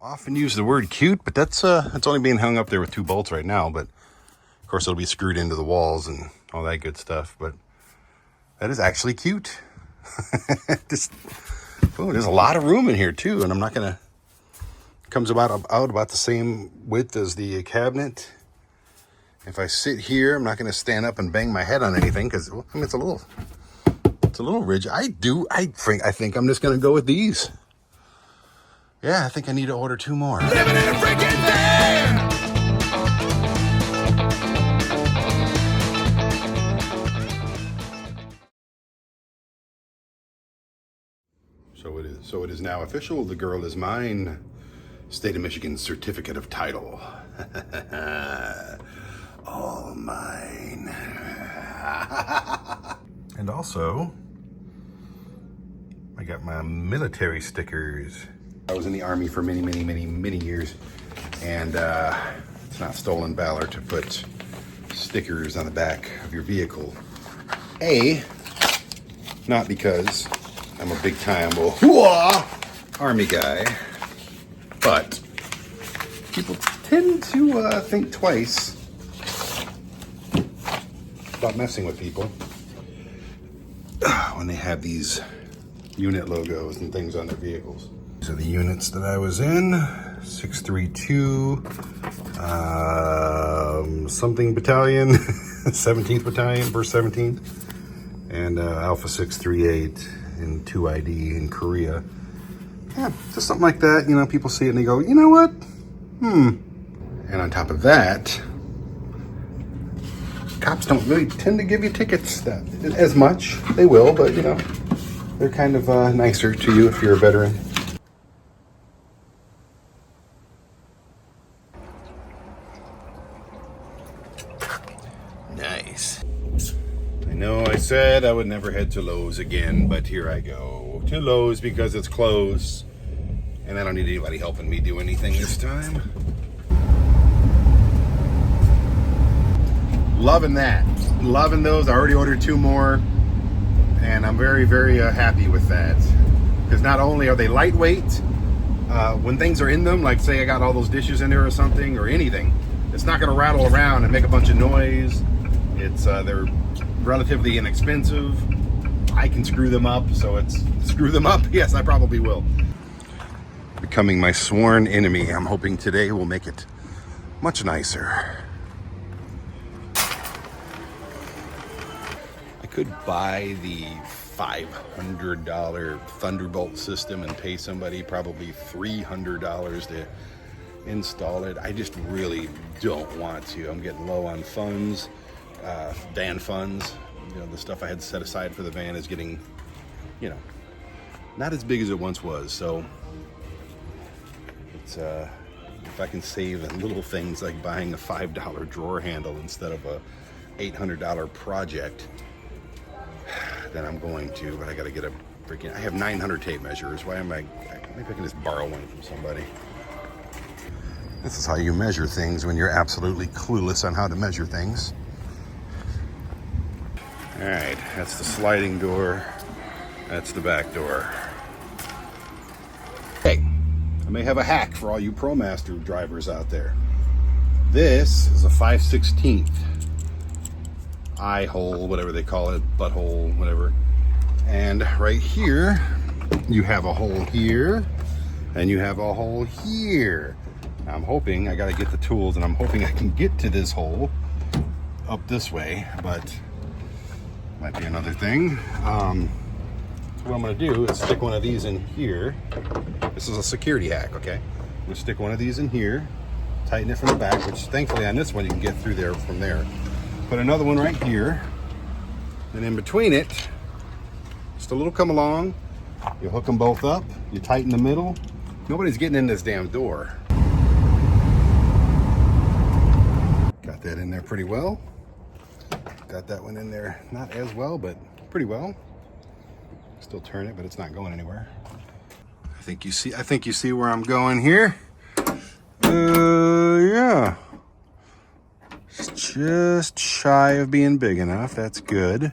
Often use the word cute, but that's it's only being hung up there with 2 bolts right now, but of course it'll be screwed into the walls and all that good stuff. But that is actually cute. There's a lot of room in here too, and I'm not gonna, comes out about the same width as the cabinet. If I sit here, I'm not gonna stand up and bang my head on anything because, well, I mean, it's a little rigid. I think I'm just gonna go with these. Yeah, I think I need to order 2 more. Living in a freaking van! So it is now official. The girl is mine. State of Michigan certificate of title. All mine. And also, I got my military stickers. I was in the Army for many years, and it's not stolen valor to put stickers on the back of your vehicle. Not because I'm a big time Army guy, but people tend to think twice about messing with people when they have these unit logos and things on their vehicles. These are the units that I was in. 632 something battalion, 17th battalion, 1st 17th, and Alpha 638 in 2ID in Korea. Yeah, just something like that. You know, people see it and they go, you know what? And on top of that, cops don't really tend to give you tickets as much. They will, but you know, they're kind of nicer to you if you're a veteran. Nice. I know I said I would never head to Lowe's again, but here I go to Lowe's because it's close and I don't need anybody helping me do anything this time. Loving that. Loving those. I already ordered 2 more and I'm very happy with that, because not only are they lightweight, when things are in them, like say I got all those dishes in there or something or anything, it's not going to rattle around and make a bunch of noise. It's they're relatively inexpensive. I can screw them up, so it's screw them up. Yes, I probably will. Becoming my sworn enemy. I'm hoping today will make it much nicer. I could buy the $500 Thunderbolt system and pay somebody probably $300 to install it. I just really don't want to. I'm getting low on funds. Van funds, you know, the stuff I had set aside for the van is getting, you know, not as big as it once was. So it's if I can save in little things like buying a $5 drawer handle instead of a $800 project, then I'm going to. But I got to get a freaking, I have 900 tape measures. Why am maybe I can just borrow one from somebody. This is how you measure things when you're absolutely clueless on how to measure things. All right, that's the sliding door. That's the back door. Hey, I may have a hack for all you ProMaster drivers out there. This is a 5/16 eye hole, whatever they call it, butthole, whatever. And right here, you have a hole here, and you have a hole here. Now, I'm hoping, I gotta get the tools, and I'm hoping I can get to this hole up this way, but might be another thing. So what I'm gonna do is stick one of these in here. This is a security hack, okay? I'm gonna stick one of these in here, tighten it from the back, which thankfully on this one you can get through there from there. Put another one right here, and in between it, just a little come along. You hook them both up, you tighten the middle. Nobody's getting in this damn door. Got that in there pretty well. Got that one in there not as well, but pretty well. Still turn it, but it's not going anywhere. I think you see where I'm going here. Yeah. It's just shy of being big enough. That's good.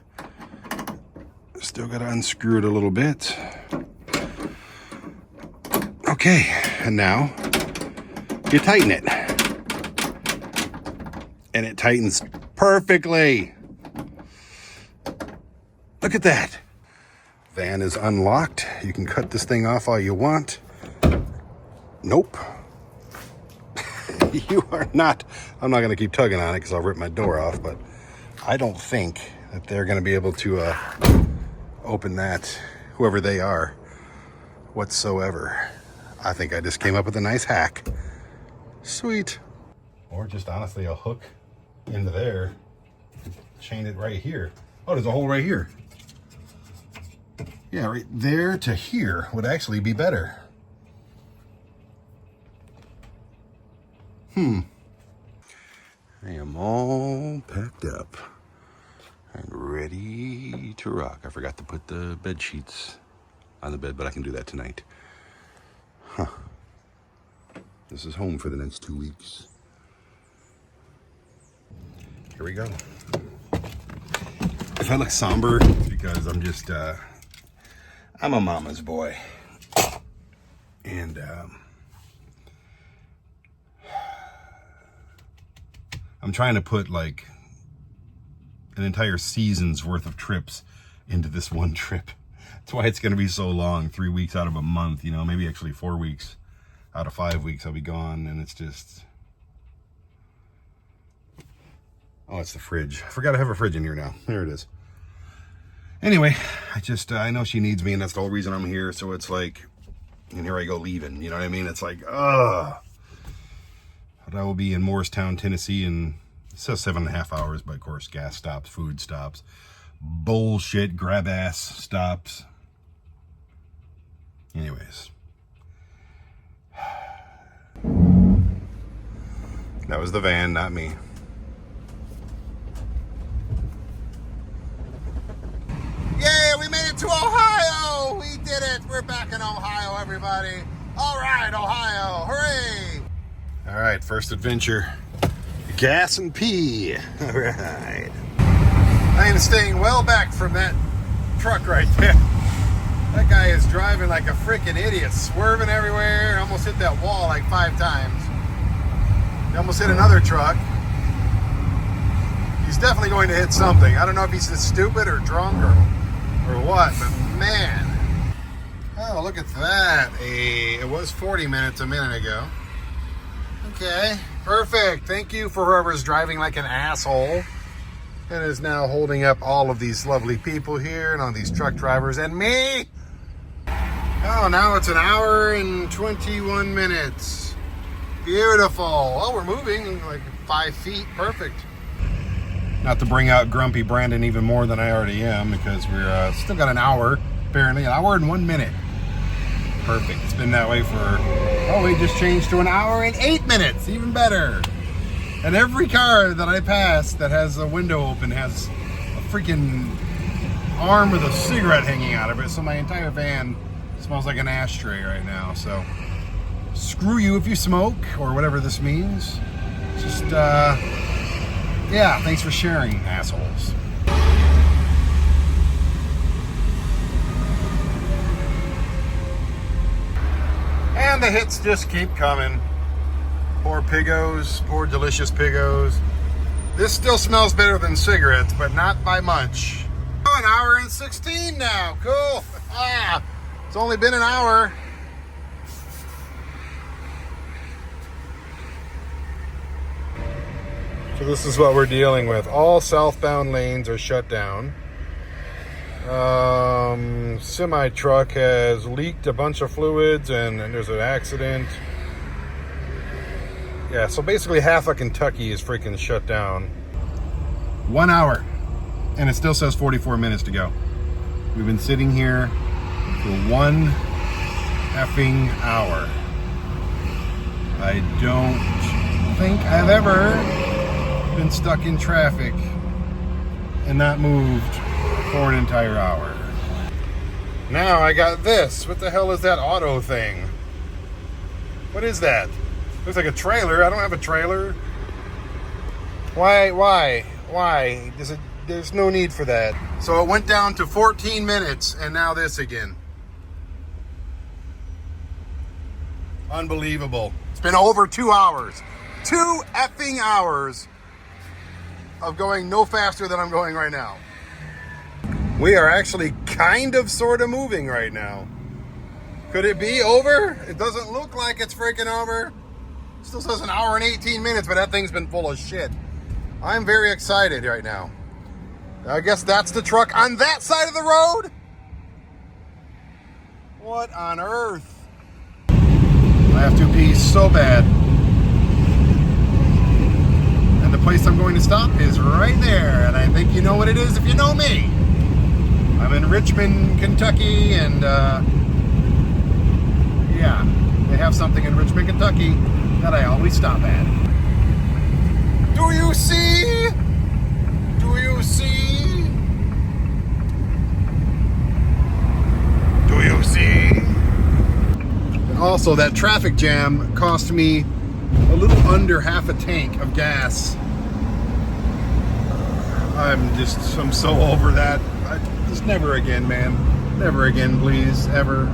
Still got to unscrew it a little bit. Okay, and now you tighten it. And it tightens perfectly. Look at that. Van is unlocked. You can cut this thing off all you want. Nope. You are not. I'm not going to keep tugging on it because I'll rip my door off, but I don't think that they're going to be able to open that, whoever they are, whatsoever. I think I just came up with a nice hack. Sweet. Or just honestly a hook into there, chain it right here. Oh, there's a hole right here. Yeah, right there to here would actually be better. I am all packed up and ready to rock. I forgot to put the bed sheets on the bed, but I can do that tonight. This is home for the next 2 weeks. Here we go. If I look somber, it's because I'm just, I'm a mama's boy. And, I'm trying to put like an entire season's worth of trips into this one trip. That's why it's going to be so long, 3 weeks out of a month, you know, maybe actually 4 weeks out of 5 weeks I'll be gone. And it's just, oh, it's the fridge. I forgot I have a fridge in here now. There it is. Anyway, I know she needs me, and that's the whole reason I'm here. So it's like, and here I go leaving, you know what I mean? It's like, ugh. But I will be in Morristown, Tennessee, in, it says 7.5 hours, but of course, gas stops, food stops, bullshit, grab ass stops. Anyways. That was the van, not me. Yay, we made it to Ohio! We did it! We're back in Ohio, everybody. All right, Ohio, hooray! All right, first adventure. Gas and pee. All right. I am staying well back from that truck right there. That guy is driving like a freaking idiot, swerving everywhere. Almost hit that wall like 5 times. He almost hit another truck. He's definitely going to hit something. I don't know if he's just stupid or drunk or what, but man. Oh, look at that. It was 40 minutes a minute ago. Okay, perfect. Thank you for whoever's driving like an asshole and is now holding up all of these lovely people here and all these truck drivers and me. Oh, now it's 1 hour and 21 minutes. Beautiful. Oh, we're moving like 5 feet. Perfect. Not to bring out grumpy Brandon even more than I already am, because we're still got 1 hour, apparently. 1 hour and 1 minute. Perfect. It's been that way for, oh, we just changed to 1 hour and 8 minutes. Even better. And every car that I pass that has a window open has a freaking arm with a cigarette hanging out of it. So my entire van smells like an ashtray right now. So screw you if you smoke, or whatever this means. Just, yeah, thanks for sharing, assholes. And the hits just keep coming. Poor piggos, poor delicious piggos. This still smells better than cigarettes, but not by much. Oh, 1 hour and 16 now, cool. Ah, it's only been 1 hour. So this is what we're dealing with. All southbound lanes are shut down. Semi-truck has leaked a bunch of fluids and there's an accident. Yeah, so basically half of Kentucky is freaking shut down. 1 hour. And it still says 44 minutes to go. We've been sitting here for 1 effing hour. I don't think I've ever been stuck in traffic and not moved for an entire hour. Now I got this. What the hell is that auto thing? What is that? Looks like a trailer. I don't have a trailer. Why? There's no need for that. So it went down to 14 minutes and now this again. Unbelievable. It's been over 2 hours. 2 effing hours of going no faster than I'm going right now. We are actually kind of sort of moving right now. Could it be over? It doesn't look like it's freaking over. It still says 1 hour and 18 minutes, but that thing's been full of shit. I'm very excited right now. I guess that's the truck on that side of the road? What on earth? I have to pee so bad. And the place I'm going to stop is right there. And I think you know what it is if you know me. I'm in Richmond, Kentucky, and yeah, they have something in Richmond, Kentucky that I always stop at. Do you see? Do you see? Do you see? And also, that traffic jam cost me a little under half a tank of gas. I'm so over that. Just never again, man. Never again, please. Ever.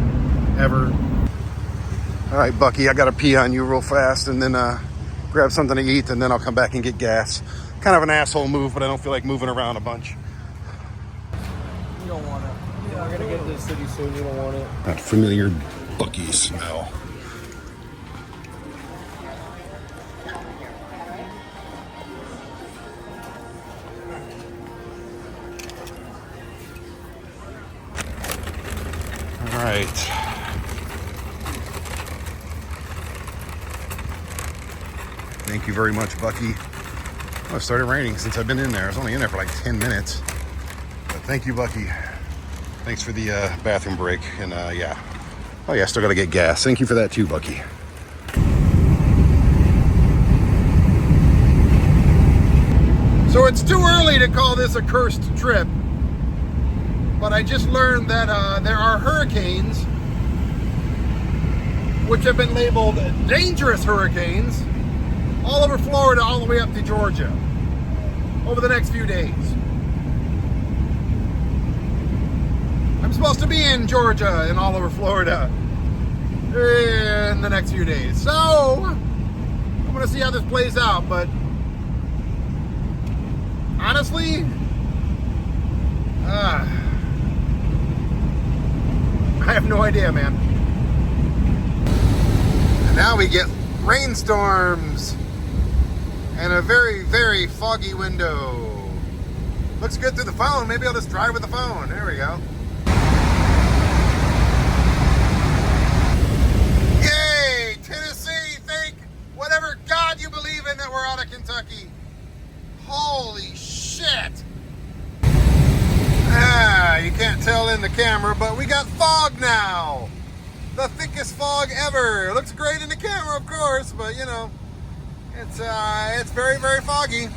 All right, Bucky, I gotta pee on you real fast and then grab something to eat, and then I'll come back and get gas. Kind of an asshole move, but I don't feel like moving around a bunch. You don't want it. We're gonna get to the city soon. You don't want it. That familiar Bucky smell. All right. Thank you very much, Bucky. Oh, it started raining since I've been in there. I was only in there for like 10 minutes. But thank you, Bucky. Thanks for the bathroom break. And yeah. Oh yeah, still gotta get gas. Thank you for that too, Bucky. So it's too early to call this a cursed trip. But I just learned that there are hurricanes, which have been labeled dangerous hurricanes, all over Florida, all the way up to Georgia, over the next few days. I'm supposed to be in Georgia and all over Florida in the next few days. So, I'm gonna see how this plays out, but honestly, I have no idea, man. And now we get rainstorms and a very, very foggy window. Looks good through the phone. Maybe I'll just drive with the phone. There we go. Yay! Tennessee, thank whatever God you believe in that we're out of Kentucky. Holy shit! You can't tell in the camera, but we got fog now. The thickest fog ever. It looks great in the camera, of course, but you know, it's very, very foggy.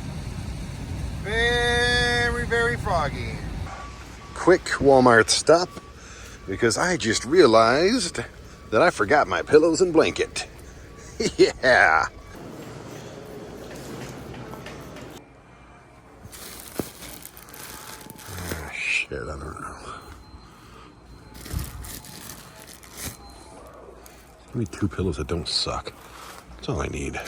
Very, very foggy. Quick Walmart stop because I just realized that I forgot my pillows and blanket. Yeah. Shit, I don't know. Give me 2 pillows that don't suck. That's all I need.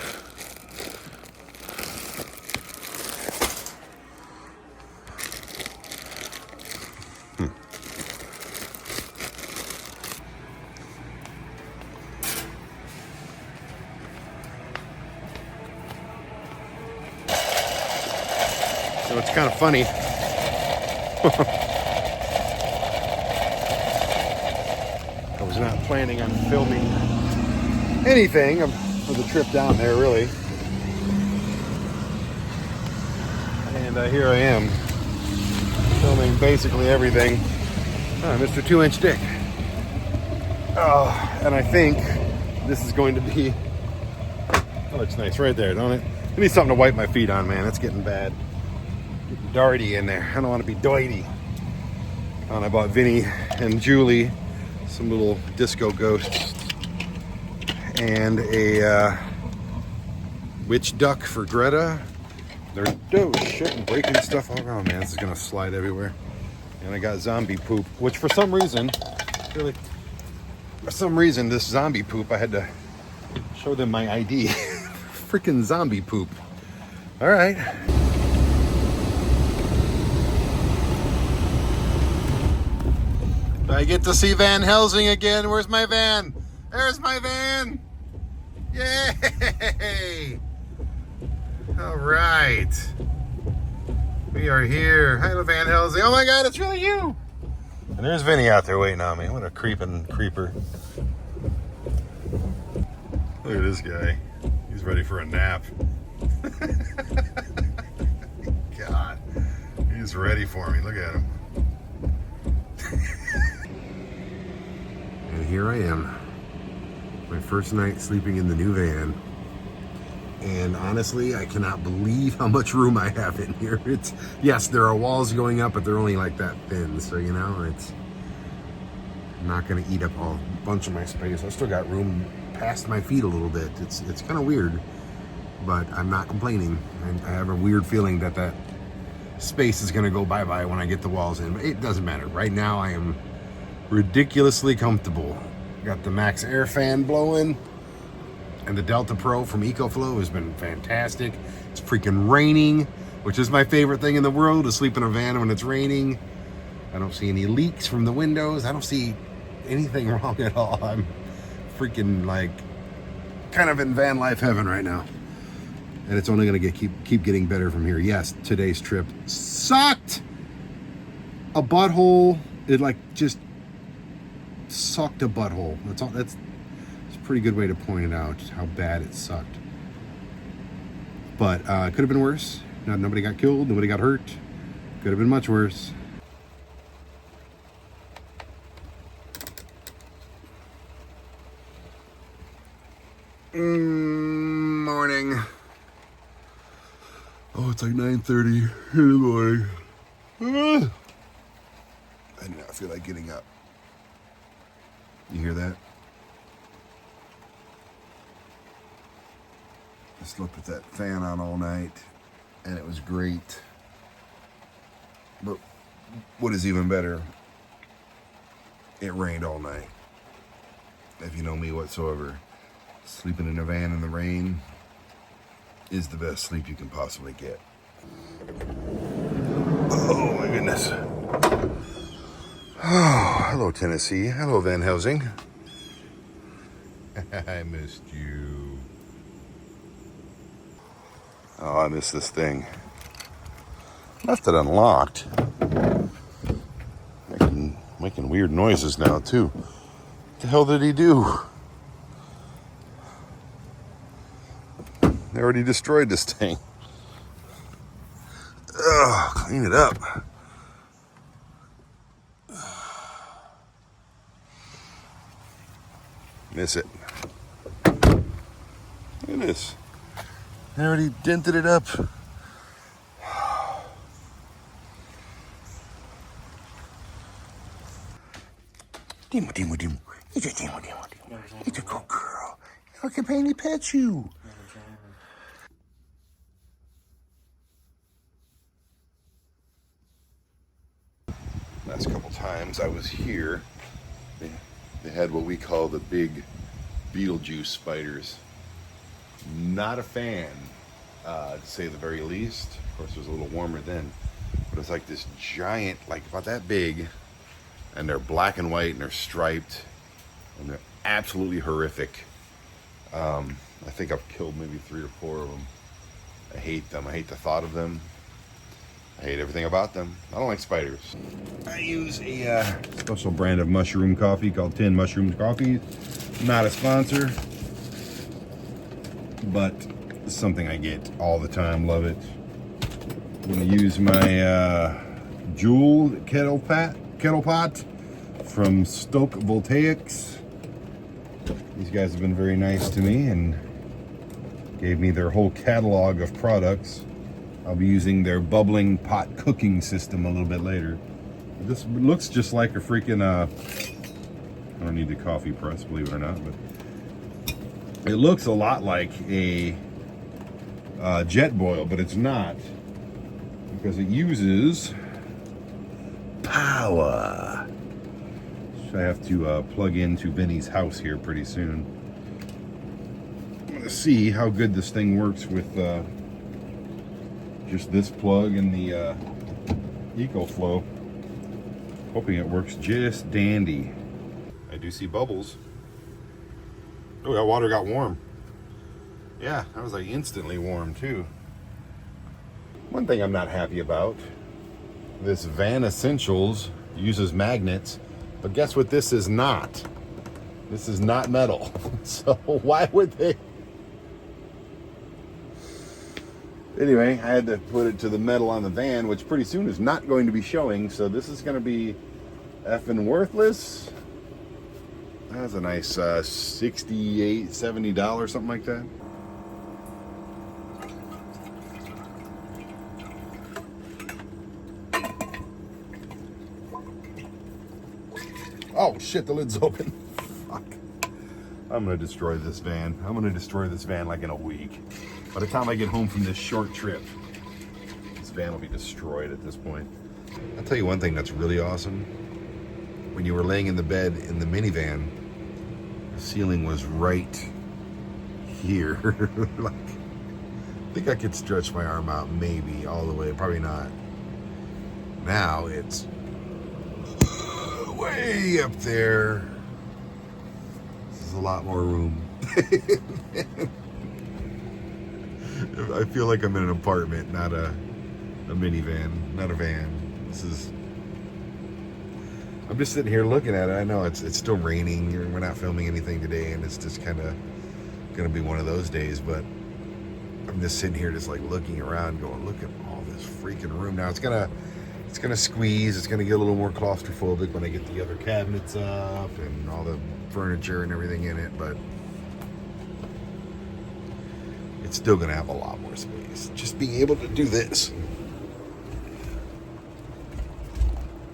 So it's kind of funny. I was not planning on filming anything for the trip down there, really. And here I am, filming basically everything. Mr. 2-inch Dick. And I think this is going to be... That looks nice right there, don't it? I need something to wipe my feet on, man. It's getting bad. Getting darty in there. I don't want to be doity. And I bought Vinnie and Julie some little disco ghosts and a witch duck for Greta. They're shit and breaking stuff all around, man. This is gonna slide everywhere. And I got zombie poop, which for some reason, this zombie poop I had to Show them my ID. Freaking zombie poop. All right. I get to see Van Helsing again. Where's my van? There's my van. Yay! All right. We are here. Hi, Van Helsing. Oh my God, it's really you. And there's Vinny out there waiting on me. What a creeping creeper. Look at this guy. He's ready for a nap. God, he's ready for me. Look at him. And here I am. My first night sleeping in the new van. And honestly, I cannot believe how much room I have in here. It's, yes, there are walls going up, but they're only like that thin. So, you know, it's not going to eat up a bunch of my space. I still got room past my feet a little bit. It's kind of weird, but I'm not complaining. I have a weird feeling that that space is going to go bye-bye when I get the walls in. But it doesn't matter. Right now, I am ridiculously comfortable. Got the Max Air fan blowing. And the Delta Pro from EcoFlow has been fantastic. It's freaking raining, which is my favorite thing in the world, to sleep in a van when it's raining. I don't see any leaks from the windows. I don't see anything wrong at all. I'm freaking like kind of in van life heaven right now. And it's only going to keep getting better from here. Yes, today's trip sucked. A butthole. It like just sucked a butthole. That's all. That's a pretty good way to point it out, how bad it sucked. But could have been worse. Nobody got killed, nobody got hurt. Could have been much worse. Morning. Oh, it's like 9:30 in the morning. I do not feel like getting up. You hear that? I slept with that fan on all night, and it was great. But what is even better, it rained all night. If you know me whatsoever, sleeping in a van in the rain is the best sleep you can possibly get. Oh my goodness. Oh, hello Tennessee. Hello Van Helsing. I missed you. Oh, I missed this thing. Left it unlocked. Making weird noises now too. What the hell did he do? They already destroyed this thing. Ugh, clean it up. Miss it. Look at this. They already dented it up. Dimo. It's a Dimo. It's a good girl. Look at Penny pet you. Last couple times I was here, they had what we call the big Beetlejuice spiders. Not a fan, to say the very least. Of course, it was a little warmer then, but it's like this giant, like about that big, and they're black and white and they're striped, and they're absolutely horrific. I think I've killed maybe 3 or 4 of them. I hate them. I hate the thought of them. I hate everything about them. I don't like spiders. I use a special brand of mushroom coffee called 10 Mushroom Coffee. Not a sponsor, but it's something I get all the time. Love it. I'm gonna use my Joule kettle pot from Stoke Voltaics. These guys have been very nice to me and gave me their whole catalog of products. I'll be using their bubbling pot cooking system a little bit later. This looks just like a freaking, I don't need the coffee press, believe it or not, but it looks a lot like a jet boil, but it's not, because it uses power. Which I have to plug into Vinny's house here pretty soon. see how good this thing works with just this plug and the EcoFlow. Hoping it works just dandy. I do see bubbles. Oh, that water got warm. Yeah, that was like instantly warm too. One thing I'm not happy about, this Van Essentials uses magnets, but guess what this is not? This is not metal. So why would they? Anyway, I had to put it to the metal on the van, which pretty soon is not going to be showing, so this is going to be effing worthless. That was a nice $68, $70, something like that. Oh shit, the lid's open. Fuck. I'm gonna destroy this van. I'm gonna destroy this van like in a week. By the time I get home from this short trip, this van will be destroyed at this point. I'll tell you one thing that's really awesome. When you were laying in the bed in the minivan, the ceiling was right here. Like, I think I could stretch my arm out maybe all the way, probably not. Now it's way up there. This is a lot more room. I feel like I'm in an apartment, not a minivan, not a van. I'm just sitting here looking at it. I know it's still raining. We're not filming anything today, and it's just kind of gonna be one of those days. But I'm just sitting here, just like looking around, going, look at all this freaking room. Now it's gonna squeeze. It's gonna get a little more claustrophobic when I get the other cabinets up and all the furniture and everything in it. But it's still gonna have a lot more space. Just being able to do this.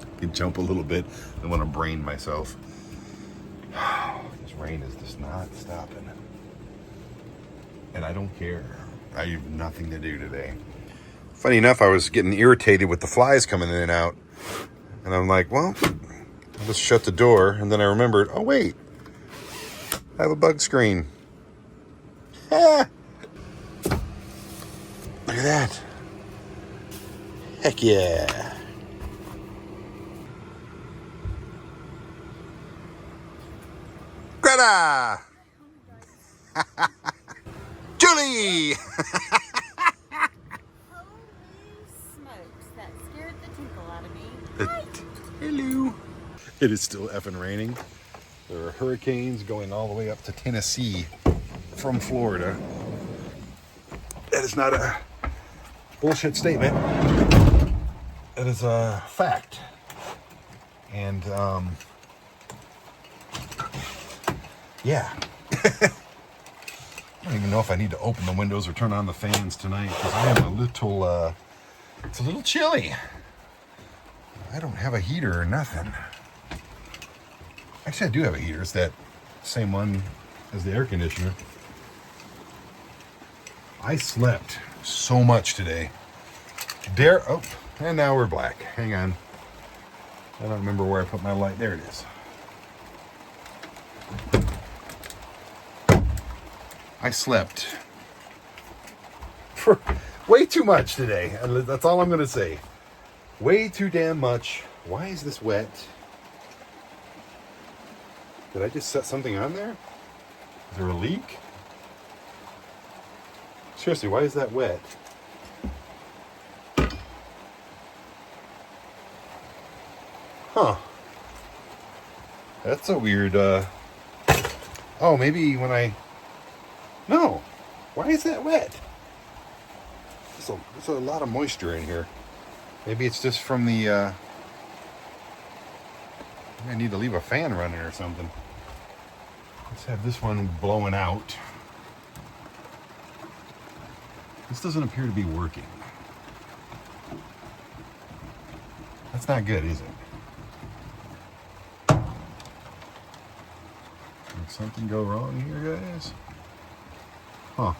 I can jump a little bit. I want to brain myself. This rain is just not stopping. And I don't care. I have nothing to do today. Funny enough, I was getting irritated with the flies coming in and out. And I'm like, well, I'll just shut the door. And then I remembered, oh wait, I have a bug screen. Ah. Look at that. Heck yeah. Greta! Julie! Holy smokes, that scared the tinkle out of me. Hi. Hello. It is still effing raining. There are hurricanes going all the way up to Tennessee from Florida. That is not a bullshit statement. It is a fact. And, yeah. I don't even know if I need to open the windows or turn on the fans tonight because I am a little, it's a little chilly. I don't have a heater or nothing. Actually, I do have a heater. It's that same one as the air conditioner. I slept so much today. Oh, and now we're black. Hang on. I don't remember where I put my light. There it is. I slept for way too much today. And that's all I'm going to say. Way too damn much. Why is this wet? Did I just set something on there? Is there a leak? Seriously, why is that wet? Huh. That's a weird, oh, maybe when no. Why is that wet? There's a lot of moisture in here. Maybe it's just from the, I need to leave a fan running or something. Let's have this one blowing out. This doesn't appear to be working. That's not good, is it? Did something go wrong here, guys? Huh.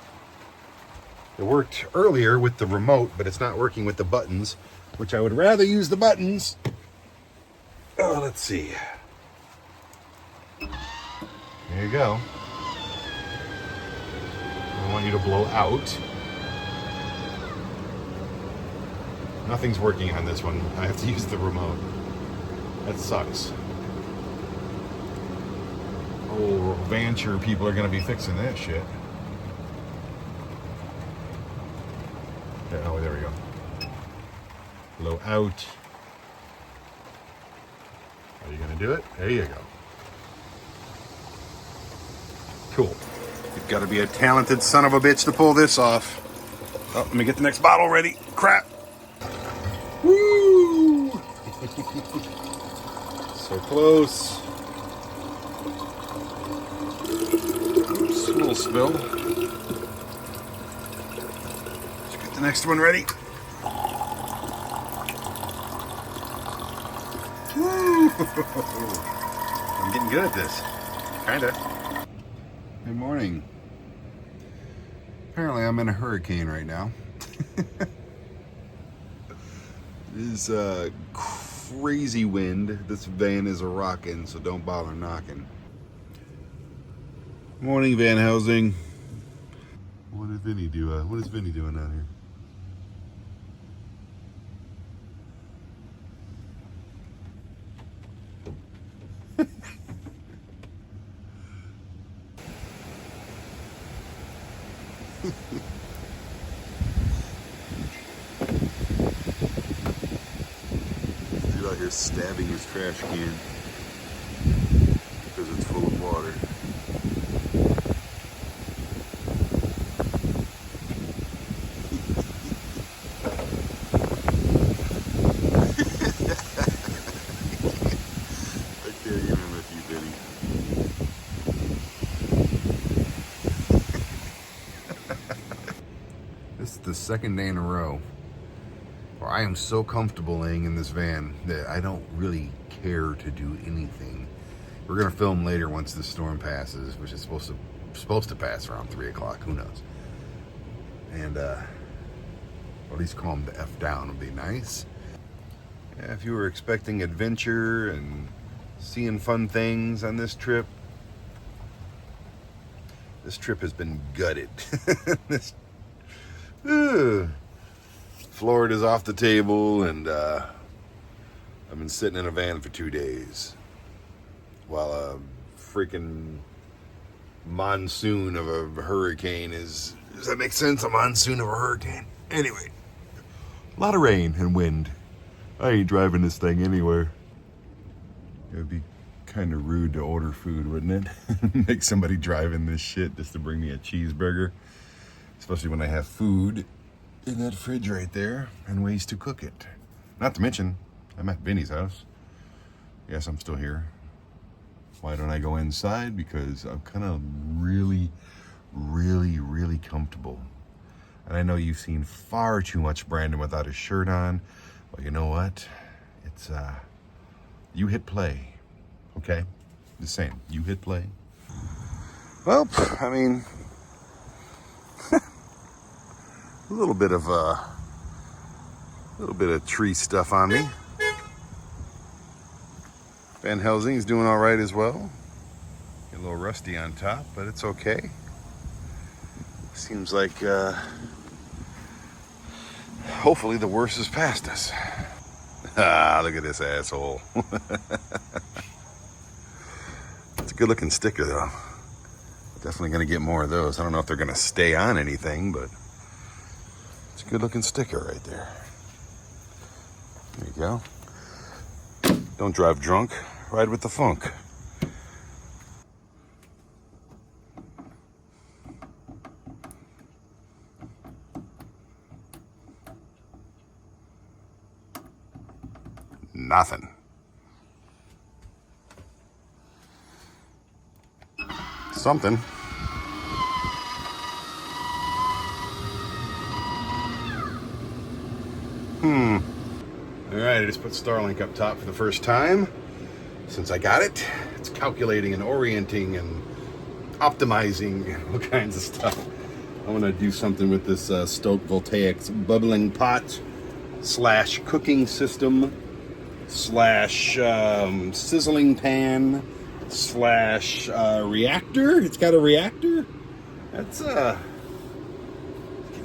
It worked earlier with the remote, but it's not working with the buttons, which I would rather use the buttons. Oh, let's see. There you go. want you to blow out. Nothing's working on this one. I have to use the remote. That sucks. Oh, Venture people are going to be fixing that shit. Oh, there we go. Blow out. Are you going to do it? There you go. Cool. You've got to be a talented son of a bitch to pull this off. Oh, let me get the next bottle ready. Crap. Woo! So close. Oops, a little spill. Let's get the next one ready. Woo! I'm getting good at this. Kinda. Good morning. Apparently I'm in a hurricane right now. This crazy wind. This van is a rockin', so don't bother knocking. Morning, Van Helsing. What did Vinny do? What is Vinny doing down here? Dude out here stabbing his trash can because it's full of water. I can't even with you, Vinny. This is the second day in a row where I am so comfortable laying in this van that I don't really care to do anything. We're gonna film later once the storm passes, which is supposed to pass around 3 o'clock. Who knows? And at least calm the F down would be nice. Yeah, if you were expecting adventure and seeing fun things on this trip has been gutted. Florida's off the table, and I've been sitting in a van for 2 days while a freaking monsoon of a hurricane does that make sense? A monsoon of a hurricane? Anyway, a lot of rain and wind. I ain't driving this thing anywhere. It would be kind of rude to order food, wouldn't it? Make somebody driving this shit just to bring me a cheeseburger. Especially when I have food in that fridge right there and ways to cook it. Not to mention, I'm at Vinny's house. Yes, I'm still here. Why don't I go inside? Because I'm kind of really comfortable. And I know you've seen far too much Brandon without his shirt on. But you know what? It's, you hit play. Okay? Just saying, you hit play. Well, I mean, a little bit of tree stuff on me. Van Helsing is doing all right as well. Get a little rusty on top, but it's okay. Seems like hopefully the worst is past us. Ah, look at this asshole. It's a good looking sticker though. Definitely gonna get more of those. I don't know if they're gonna stay on anything, but it's a good looking sticker right there. There you go. Don't drive drunk, ride with the funk. Nothing. Something. All right, I just put Starlink up top for the first time since I got it. It's calculating and orienting and optimizing all kinds of stuff. I want to do something with this Stoke Voltaics bubbling pot / cooking system / sizzling pan / reactor. It's got a reactor. That's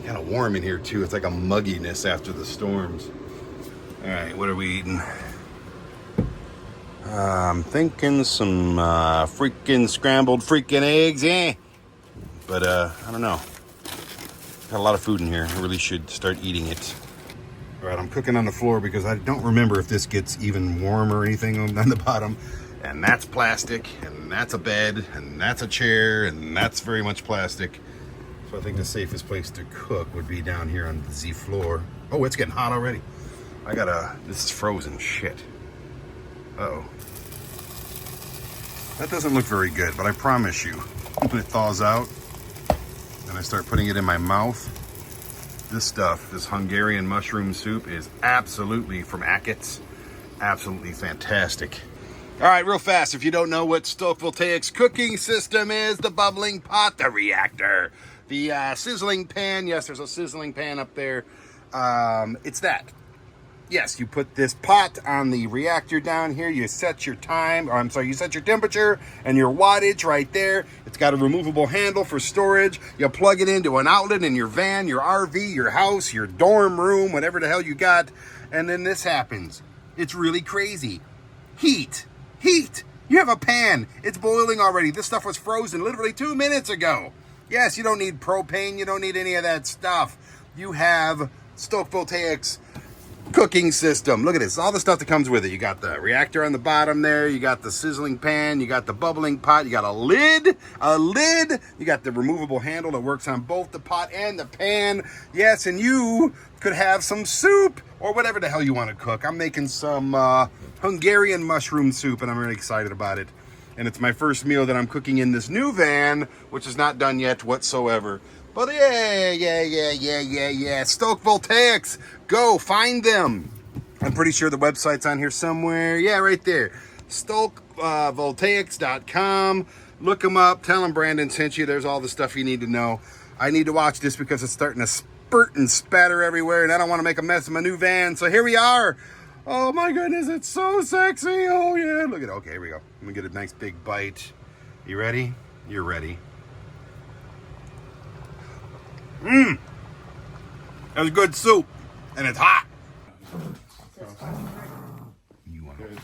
Kind of warm in here too. It's like a mugginess after the storms. All right, what are we eating? I'm thinking some freaking scrambled freaking eggs, eh? But I don't know. Got a lot of food in here. I really should start eating it. All right, I'm cooking on the floor because I don't remember if this gets even warm or anything on the bottom. And that's plastic, and that's a bed, and that's a chair, and that's very much plastic. So I think the safest place to cook would be down here on the Z floor. Oh, it's getting hot already. This is frozen shit. Uh-oh. That doesn't look very good, but I promise you, when it thaws out, and I start putting it in my mouth, this stuff, this Hungarian mushroom soup, is absolutely, from Ackett's, absolutely fantastic. All right, real fast, if you don't know what Stoke Voltaic's cooking system is, the bubbling pot, the reactor, the sizzling pan. Yes, there's a sizzling pan up there. It's that. Yes, you put this pot on the reactor down here. You set your time, or I'm sorry, you set your temperature and your wattage right there. It's got a removable handle for storage. You plug it into an outlet in your van, your RV, your house, your dorm room, whatever the hell you got. And then this happens. It's really crazy. Heat. You have a pan. It's boiling already. This stuff was frozen literally 2 minutes ago. Yes, you don't need propane. You don't need any of that stuff. You have Stoke Voltaic's cooking system. Look at this, all the stuff that comes with it. You got the reactor on the bottom there, you got the sizzling pan, you got the bubbling pot, you got a lid, you got the removable handle that works on both the pot and the pan. Yes, and you could have some soup or whatever the hell you want to cook. I'm making some Hungarian mushroom soup, and I'm really excited about it. And it's my first meal that I'm cooking in this new van, which is not done yet whatsoever. But yeah. Stoke Voltaic's. Go find them. I'm pretty sure the website's on here somewhere. Yeah, right there. StokeVoltaics.com. Look them up. Tell them Brandon sent you. There's all the stuff you need to know. I need to watch this because it's starting to spurt and spatter everywhere, and I don't want to make a mess of my new van. So here we are. Oh my goodness, it's so sexy. Oh yeah, look at it. Okay, here we go. Let me get a nice big bite. You ready? You're ready. That was good soup, and it's hot. There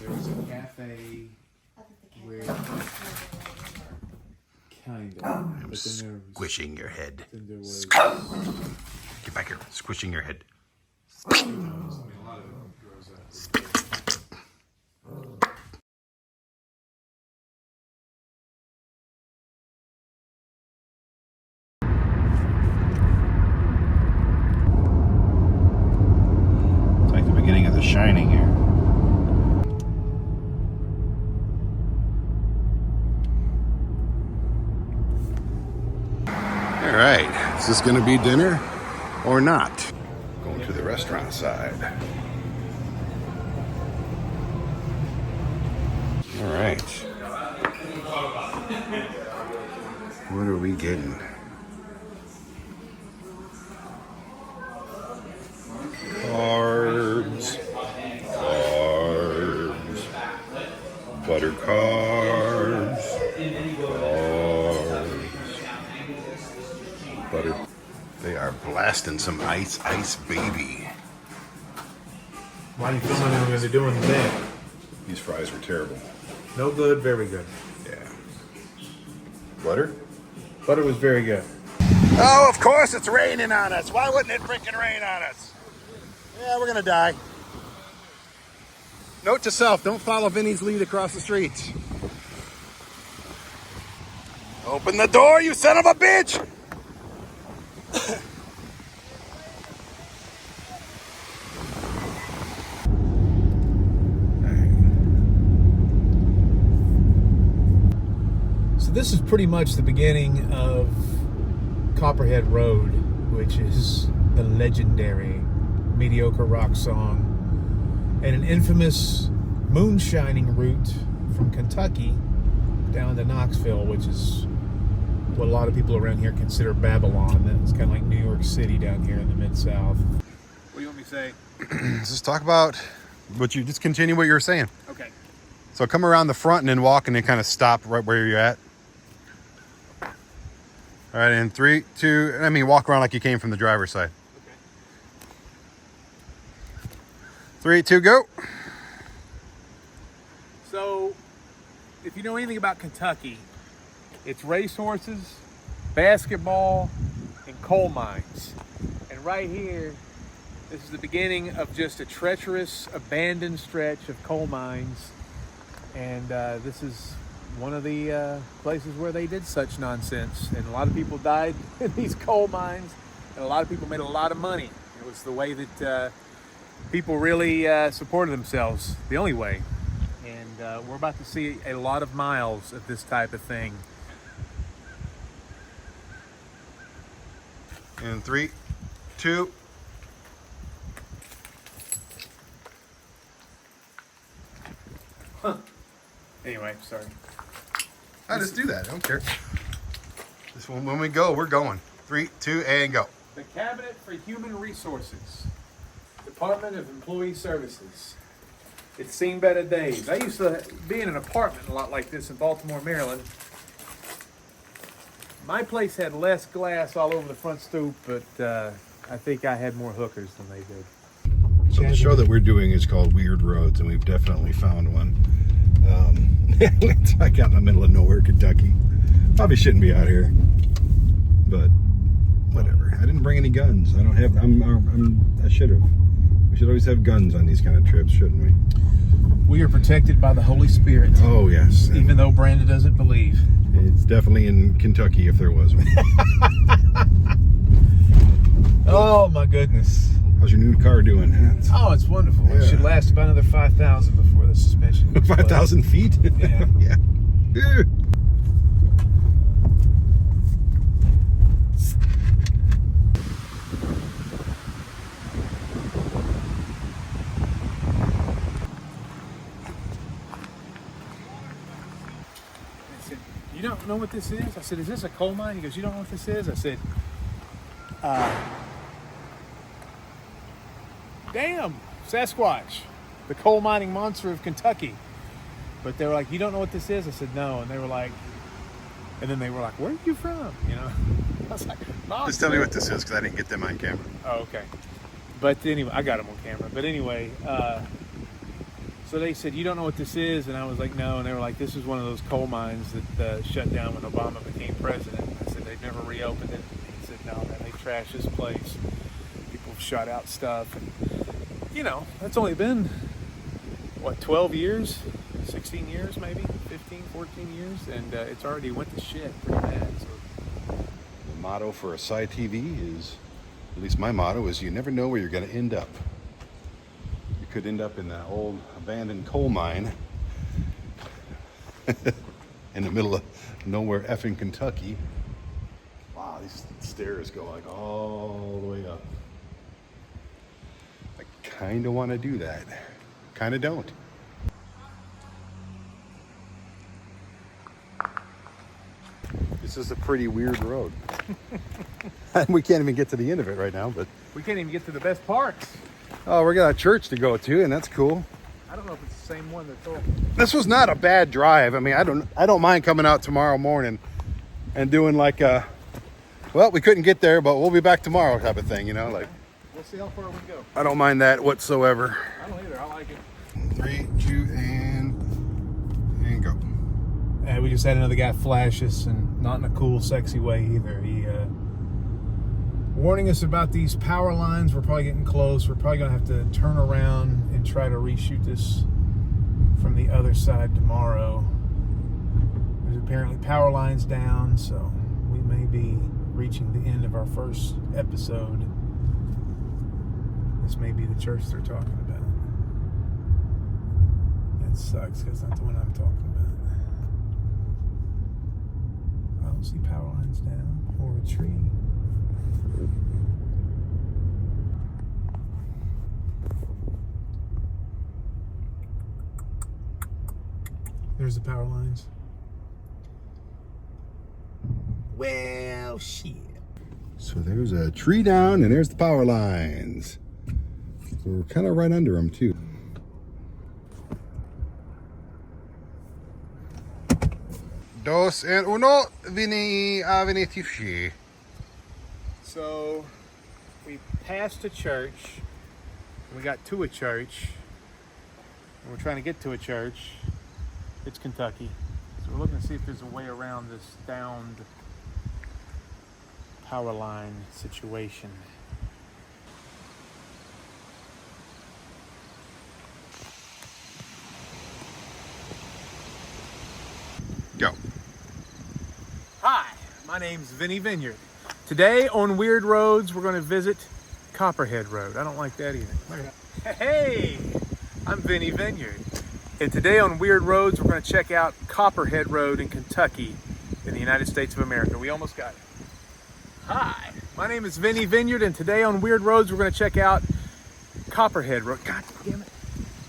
was a cafe where kind of. I'm squishing your head. Get back here. Squishing your head. It's like the beginning of The Shining here. All right, is this going to be dinner or not? Going to the restaurant side. All right. What are we getting? Carbs. Butter carbs. Butter. They are blasting some ice baby. Why do you think I'm going to do in today? These fries were terrible. No good, very good. Yeah. Butter? Butter was very good. Oh, of course it's raining on us. Why wouldn't it freaking rain on us? Yeah, we're gonna die. Note to self, don't follow Vinny's lead across the street. Open the door, you son of a bitch! So this is pretty much the beginning of Copperhead Road, which is the legendary mediocre rock song and an infamous moonshining route from Kentucky down to Knoxville, which is what a lot of people around here consider Babylon. That's kind of like New York City down here in the Mid-South. What do you want me to say? Just talk about what you just continue what you were saying. Okay. So come around the front and then walk and then kind of stop right where you're at. All right, in 3, 2, I mean, walk around like you came from the driver's side. Okay. 3, 2, go. So, if you know anything about Kentucky, it's racehorses, basketball, and coal mines. And right here, this is the beginning of just a treacherous, abandoned stretch of coal mines. And this is one of the places where they did such nonsense. And a lot of people died in these coal mines, and a lot of people made a lot of money. It was the way that people really supported themselves, the only way. And we're about to see a lot of miles of this type of thing. In 3, 2. Anyway, sorry. I just do that. I don't care. This one, when we go, we're going. 3, 2, and go. The Cabinet for Human Resources, Department of Employee Services. It's seen better days. I used to be in an apartment a lot like this in Baltimore, Maryland. My place had less glass all over the front stoop, but I think I had more hookers than they did. So the show that we're doing is called Weird Roads, and we've definitely found one. It's like out in the middle of nowhere, Kentucky. Probably shouldn't be out here, but whatever. I didn't bring any guns. I don't have. I should have. We should always have guns on these kind of trips, shouldn't we? We are protected by the Holy Spirit. Oh yes. Even though Brandon doesn't believe. It's definitely in Kentucky if there was one. Oh my goodness. How's your new car doing? Oh, it's wonderful. Yeah. It should last about another 5,000 before the suspension. 5,000 feet? Yeah. Yeah. Yeah. I said, you don't know what this is? I said, is this a coal mine? He goes, you don't know what this is? I said, damn, Sasquatch, the coal mining monster of Kentucky. But they were like, you don't know what this is? I said, no. And they were like, and then they were like, where are you from? You know? I was like, Just tell me what this is because I didn't get them on camera. Oh, okay. But anyway, I got them on camera. But anyway, so they said, you don't know what this is? And I was like, no. And they were like, this is one of those coal mines that shut down when Obama became president. I said, they've never reopened it. And he said, no, man, they trashed this place. People shot out stuff. And, you know, that's only been, what, 12 years? 16 years maybe? 15, 14 years? And it's already went to shit pretty bad. So. The motto for ASY TV is, at least my motto is, you never know where you're going to end up. You could end up in that old abandoned coal mine in the middle of nowhere effing Kentucky. Wow, these stairs go like all the way up. I kind of want to do that. Kind of don't. This is a pretty weird road. We can't even get to the end of it right now, but We can't even get to the best parts. oh, we got a church to go to, and that's cool. I don't know if it's the same one that's open. This was not a bad drive. I mean, I don't mind coming out tomorrow morning and doing like a, well, we couldn't get there, but we'll be back tomorrow type of thing, you know, like. We'll see how far we go. I don't mind that whatsoever. I don't either. I like it. 3, 2, and go. And we just had another guy flash us, and not in a cool, sexy way either. He warning us about these power lines. We're probably getting close. We're probably going to have to turn around and try to reshoot this from the other side tomorrow. There's apparently power lines down, so we may be reaching the end of our first episode. This may be the church they're talking about. That sucks, because that's not the one I'm talking about. I don't see power lines down or a tree. There's the power lines. Well, shit. So there's a tree down, and there's the power lines. We're kind of right under them too. Dos and uno, Vinnie Vinny. So we passed a church, we got to a church, and we're trying to get to a church. It's Kentucky. So we're looking to see if there's a way around this downed power line situation. Go. Hi, my name's Vinnie Vineyard. Today on Weird Roads, we're going to visit Copperhead Road. I don't like that either. Hey, I'm Vinnie Vineyard. And today on Weird Roads, we're going to check out Copperhead Road in Kentucky in the United States of America. We almost got it. Hi, my name is Vinnie Vineyard, and today on Weird Roads, we're going to check out Copperhead Road. God damn it.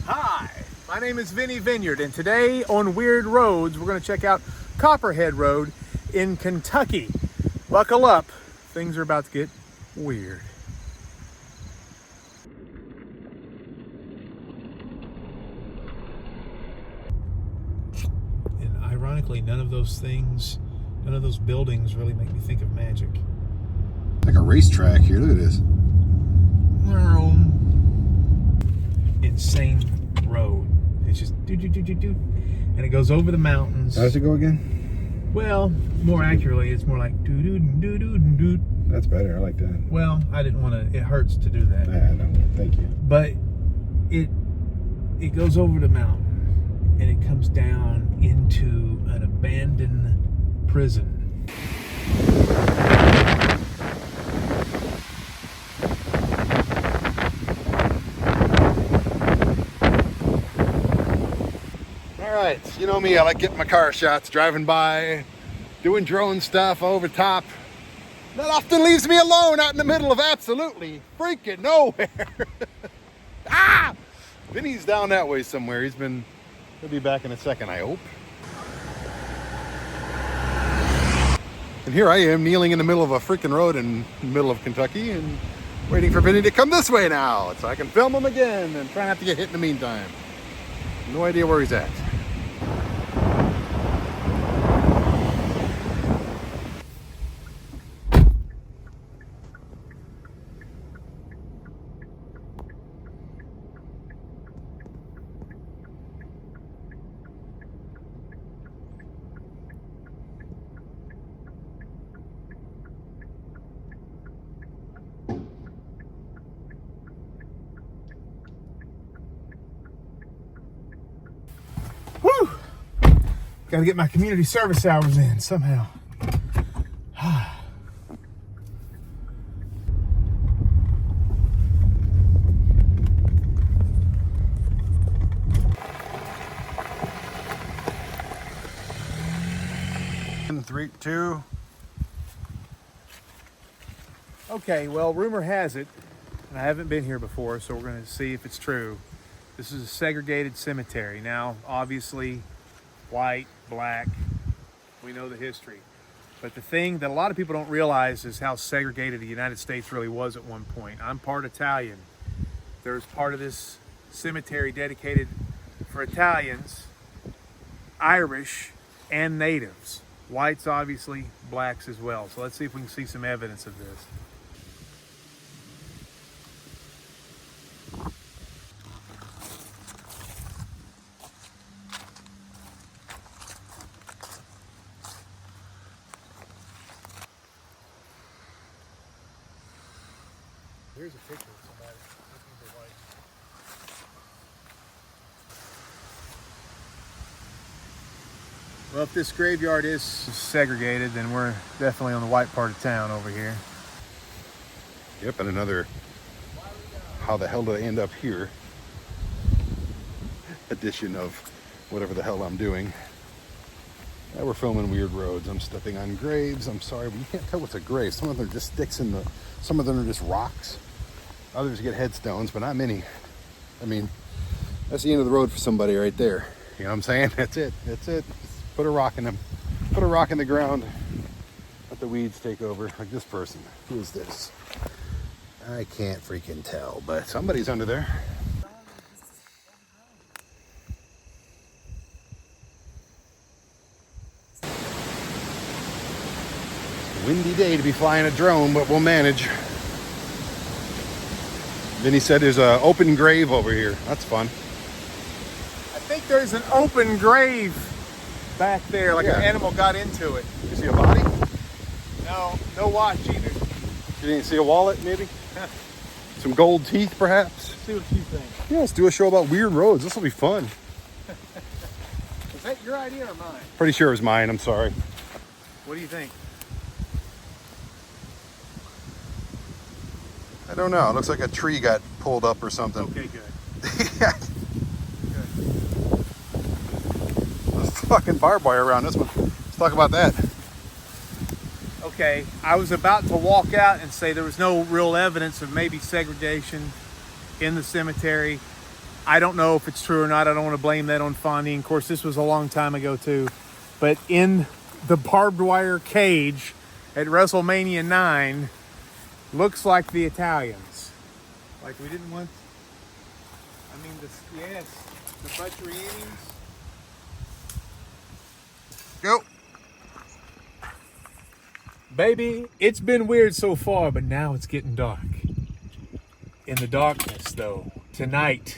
Hi, my name is Vinnie Vineyard, and today on Weird Roads, we're going to check out Copperhead Road in Kentucky. Buckle up. Things are about to get weird. And ironically, none of those buildings really make me think of magic. Like a racetrack here. Look at this. Insane road. It's just do, and it goes over the mountains. How does it go again? Well, more accurately, it's more like do. That's better. I like that. Well, I didn't want to. It hurts to do that. No, thank you. But it goes over the mountain and it comes down into an abandoned prison. All right, you know me, I like getting my car shots, driving by, doing drone stuff over top. That often leaves me alone out in the middle of absolutely freaking nowhere. Ah! Vinny's down that way somewhere. He'll be back in a second, I hope. And here I am kneeling in the middle of a freaking road in the middle of Kentucky and waiting for Vinny to come this way now so I can film him again and try not to get hit in the meantime. No idea where he's at. Woo! Gotta get my community service hours in somehow. In 3, 2. Okay, well, rumor has it, and I haven't been here before, so we're going to see if it's true. This is a segregated cemetery. Now, obviously, white, black, we know the history. But the thing that a lot of people don't realize is how segregated the United States really was at one point. I'm part Italian. There's part of this cemetery dedicated for Italians, Irish, and natives. Whites, obviously, blacks as well. So let's see if we can see some evidence of this. Here's a picture of somebody. Well, if this graveyard is segregated, then we're definitely on the white part of town over here. Yep, and another how the hell did I end up here edition of whatever the hell I'm doing. Now we're filming Weird Roads. I'm stepping on graves. I'm sorry, but you can't tell what's a grave. Some of them are just sticks in the, some of them are just rocks. Others get headstones, but not many. I mean, that's the end of the road for somebody right there. You know what I'm saying? That's it. That's it. Just put a rock in them. Put a rock in the ground. Let the weeds take over. Like this person. Who is this? I can't freaking tell, but somebody's under there. Windy day to be flying a drone, but we'll manage. Vinny said there's an open grave over here. That's fun. I think there's an open grave back there, like Yeah. an animal got into it. You see a body? No watch either. You didn't see a wallet, maybe? Some gold teeth, perhaps? See what you think. Yeah, let's do a show about weird roads. This will be fun. Was that your idea or mine? Pretty sure it was mine. I'm sorry. What do you think? I don't know. It looks like a tree got pulled up or something. Okay, good. Yeah. Good. There's fucking barbed wire around this one. Let's talk about that. Okay, I was about to walk out and say there was no real evidence of maybe segregation in the cemetery. I don't know if it's true or not. I don't want to blame that on Fondy. Of course, this was a long time ago too. But in the barbed wire cage at WrestleMania 9, looks like the Italians. Like we didn't want, I mean, yes, the Butcherians. Go. Baby, it's been weird so far, but now it's getting dark. In the darkness, though, tonight,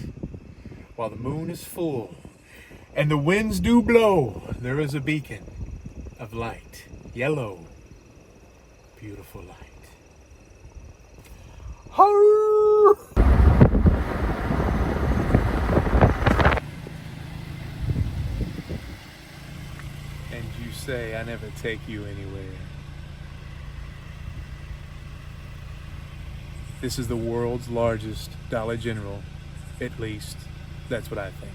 while the moon is full and the winds do blow, there is a beacon of light. Yellow, beautiful light. And you say I never take you anywhere. This is the world's largest Dollar General, at least that's what I think.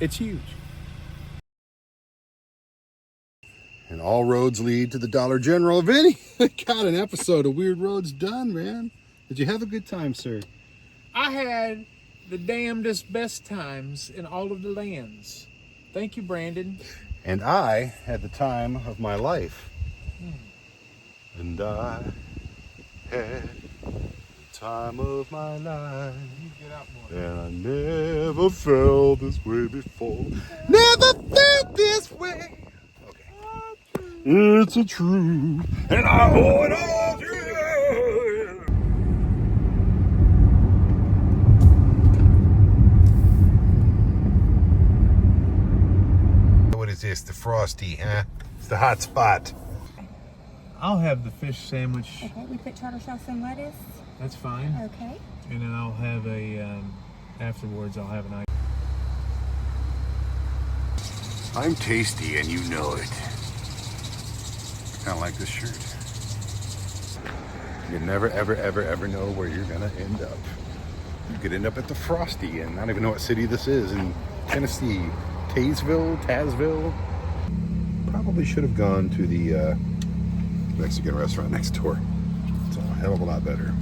It's huge. And all roads lead to the Dollar General. Vinny, got an episode of Weird Roads done, man. Did you have a good time, sir? I had the damnedest best times in all of the lands. Thank you, Brandon. And I had the time of my life. And I had the time of my life. Get out more. And I never felt this way before. Never felt this way. Okay. It's a truth, and I owe it all to you. What is this? The Frosty, huh? It's the hot spot. I'll have the fish sandwich. Okay, we put tartar sauce and lettuce. That's fine. Okay. And then I'll have afterwards I'll have an ice. I'm tasty and you know it. Kind of like this shirt. You never, ever, ever, ever know where you're gonna end up. You could end up at the Frosty and not even know what city this is in Tennessee. Tazeville. Probably should have gone to the Mexican restaurant next door. It's a hell of a lot better.